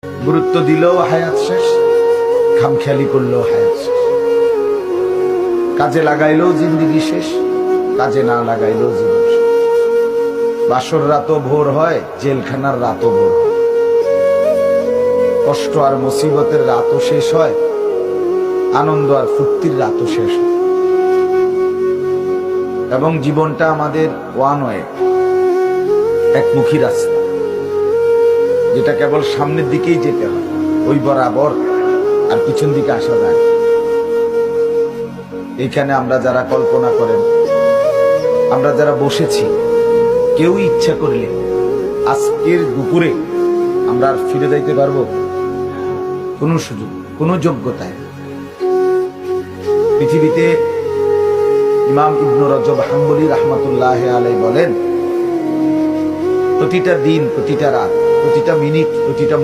গুরুত্ব দিলেও হায়াত শেষ, খামখেয়ালি করলেও হায়াত শেষ। কাজে লাগাইলেও জিন্দিগি শেষ, কাজে না লাগাইলেও জীবন শেষ। বাসর রাতও ভোর হয়, জেলখানার রাতও ভোর হয়। কষ্ট আর মুসিবতের রাতও শেষ হয়, আনন্দ আর ফুর্তির রাতও শেষ হয়। এবং জীবনটা আমাদের ওয়ান ওয়ে, একমুখী রাস্তা, যেটা কেবল সামনের দিকেই যেতে হয়, ওই বরাবর, আর পিছন দিকে আসা যায়। এইখানে আমরা যারা কল্পনা করেন, আমরা যারা বসেছি, কেউ ইচ্ছা করলে আজকের দুপুরে আমরা আর ফিরে যাইতে পারবো? কোন সুযোগ, কোন যোগ্যতায়? পৃথিবীতে ইমাম ইবনে রজব হাম্বলী রাহমাতুল্লাহ আলাইহি বলেন, প্রতিটা দিন, প্রতিটা রাত, প্রতিটা মিনিট, প্রতিটা